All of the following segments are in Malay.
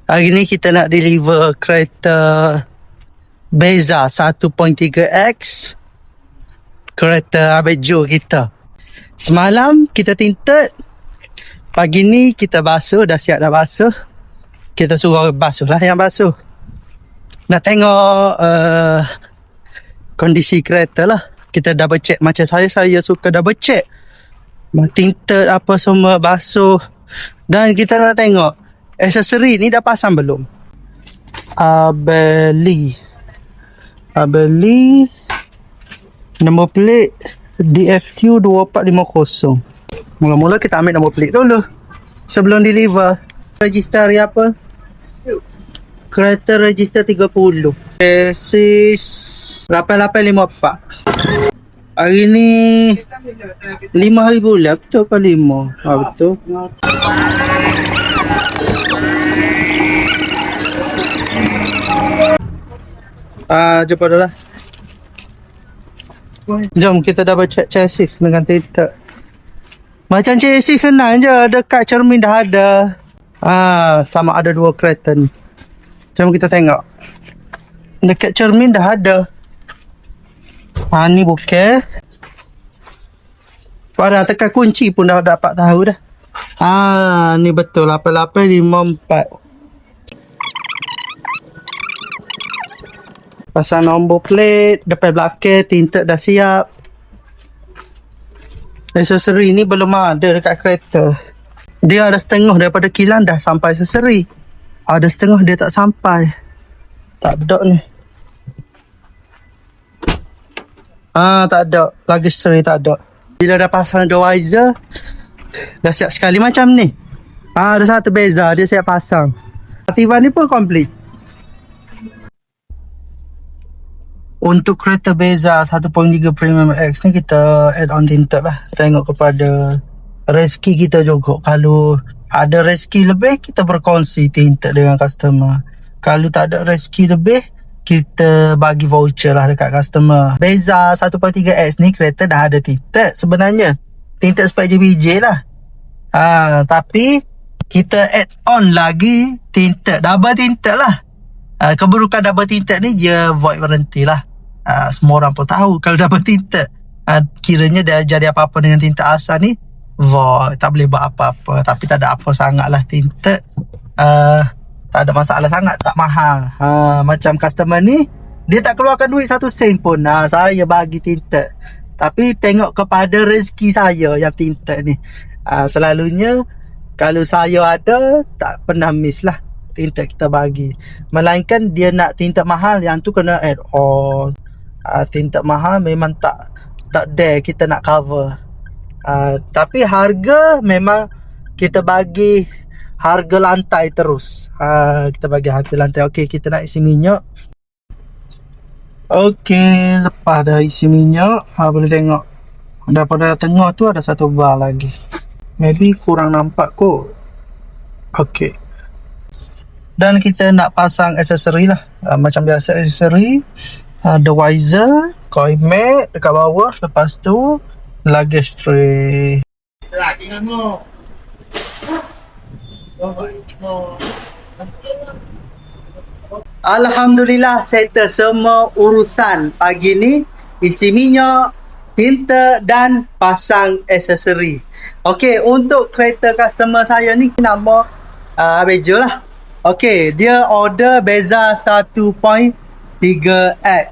Hari ni kita nak deliver kereta Beza 1.3X, kereta Abang Jo kita. Semalam kita tinted, pagi ni kita basuh, dah siap dah basuh. Kita suruh basuh lah yang basuh. Nak tengok kondisi kereta lah. Kita double check, macam saya suka double check tinted apa semua, basuh. Dan kita nak tengok aksesori ni dah pasang belum. Abeli nombor plate DFQ 2450. Mula-mula kita ambil nombor plate dulu sebelum deliver. Register hari apa? Kereta register 30. Chassis 8854. Hari ni 5 hari bulan. Betul ke 5? Betul. Jumpa dah lah. Jom kita double check chassis dengan tinted. Macam chassis senang je, dekat cermin dah ada. Sama ada dua kereta ni. Jom kita tengok. Dekat cermin dah ada. Ni bukeh. Pada tekan kunci pun dah dapat tahu dah. Ni betul 8854. Pasang nombor plate, depan belakang tinted dah siap. Aksesori ni belum ada dekat kereta. Dia ada setengah daripada kilang dah sampai aksesori. Ada setengah dia tak sampai. Tak ada ni. Tak ada. Lagi history tak ada. Bila dah pasang visor, dah siap sekali macam ni. Ada satu Beza, dia siap pasang. Aktifan ni pun complete. Untuk kereta Beza 1.3 Premium X ni kita add on tinted lah. Tengok kepada rezeki kita juga. Kalau ada rezeki lebih, kita berkongsi tinted dengan customer. Kalau tak ada rezeki lebih, kita bagi voucher lah dekat customer. Beza 1.3X ni kereta dah ada tinted sebenarnya. Tinted spek JBJ lah. Tapi kita add on lagi tinted, double tinted lah. Keburukan double tinted ni dia void warranty lah. Semua orang pun tahu kalau double tinted, kiranya dah jadi apa-apa dengan tinted asal ni, void, tak boleh buat apa-apa. Tapi tak ada apa sangat lah tinted. Tak ada masalah sangat, tak mahal. Macam customer ni, dia tak keluarkan duit 1 sen pun. Saya bagi tinted. Tapi tengok kepada rezeki saya yang tinted ni. Selalunya kalau saya ada, tak pernah miss lah tinted kita bagi. Melainkan dia nak tinted mahal, yang tu kena add on. Tinted mahal memang tak dare kita nak cover. Tapi harga memang kita bagi harga lantai terus. Kita bagi harga lantai. Okey, kita nak isi minyak. Okey, lepas dah isi minyak, boleh tengok daripada tengah tu ada satu bar lagi. Maybe kurang nampak kot. Okey. Dan kita nak pasang aksesori lah. Macam biasa aksesori, ada visor, coil mat dekat bawah. Lepas tu luggage tray. Alhamdulillah, settle semua urusan pagi ni. Isi minyak, tinted dan pasang aksesori. Okey, untuk kereta customer saya ni nama Abang Jo lah. Okey, dia order Beza 1.3X.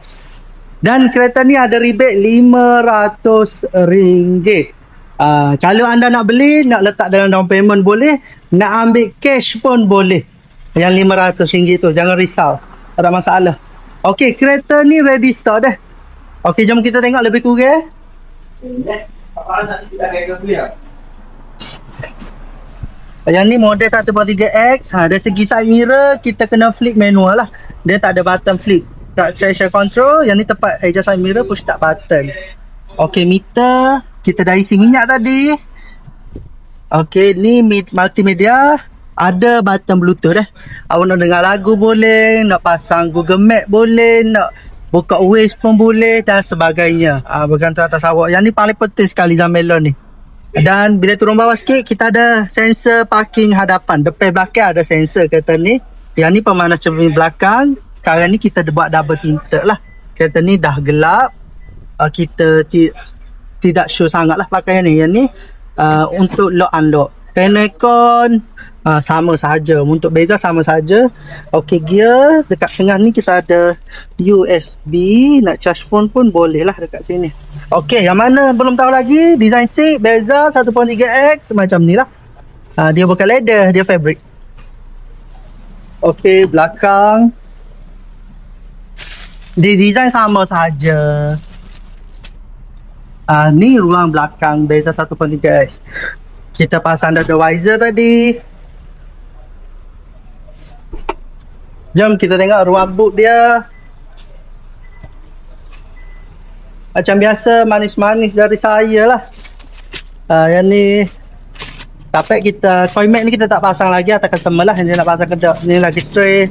Dan kereta ni ada rebate RM500. Kalau anda nak beli, nak letak dalam down payment boleh, nak ambil cash pun boleh. Yang RM500 tu, jangan risau, tak ada masalah. Okey, kereta ni ready stock dah. Okey, jom kita tengok lebih kurang. Yang ni model 1.3X. Dari segi side mirror, kita kena flip manual lah. Dia tak ada button flip, tak traction control. Yang ni tepat adjust side mirror, push start button. Okey, meter kita dah isi minyak tadi. Okey, ni multimedia. Ada button bluetooth dah. Awak nak dengar lagu boleh, nak pasang Google Map boleh, nak buka Waze pun boleh dan sebagainya. Bergantung atas awak. Yang ni paling penting sekali Zambelon ni. Dan bila turun bawah sikit, kita ada sensor parking hadapan. Depan belakang ada sensor kereta ni. Yang ni pemanas cermin belakang. Sekarang ni kita buat double tinted lah. Kereta ni dah gelap. Kita tidak sure sangat lah pakai yang ni. Yang ni untuk lock unlock. Panel aircon sama saja. Untuk beza sama saja. Okey, gear dekat tengah ni kita ada USB. Nak charge phone pun boleh lah dekat sini. Okey, yang mana belum tahu lagi, design seat beza 1.3X macam ni lah. Dia bukan leather, dia fabric. Okey, belakang di design sama saja. Ni ruang belakang beza 1.3X. Kita pasang dah visor tadi. Jom kita tengok ruang boot dia. Macam biasa, manis-manis dari saya lah. Yang ni carpet kita, coil mat ni kita tak pasang lagi atas customer lah. Yang dia nak pasang kedok ni lagi straight.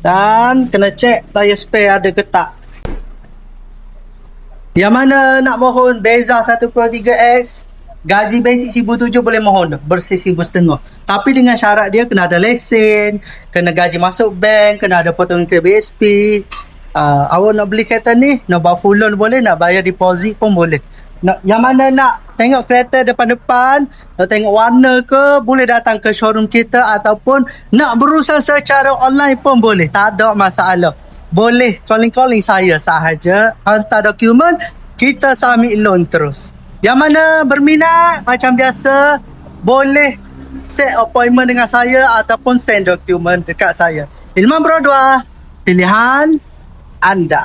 Dan kena check tire spare ada ke tak. Yang mana nak mohon beza 1.3X, gaji basic 1,700 boleh mohon, bersih 1,500. Tapi dengan syarat dia kena ada lesen, kena gaji masuk bank, kena ada potongan ke BSP. Awak nak beli kereta ni, nak bawa full loan boleh, nak bayar deposit pun boleh. Yang mana nak tengok kereta depan-depan, nak tengok warna ke, boleh datang ke showroom kita, ataupun nak berurusan secara online pun boleh. Tak ada masalah. Boleh calling-calling saya sahaja, hantar dokumen, kita submit loan terus. Yang mana berminat, macam biasa, boleh set appointment dengan saya ataupun send dokumen dekat saya. Ilman Brodwa, pilihan anda.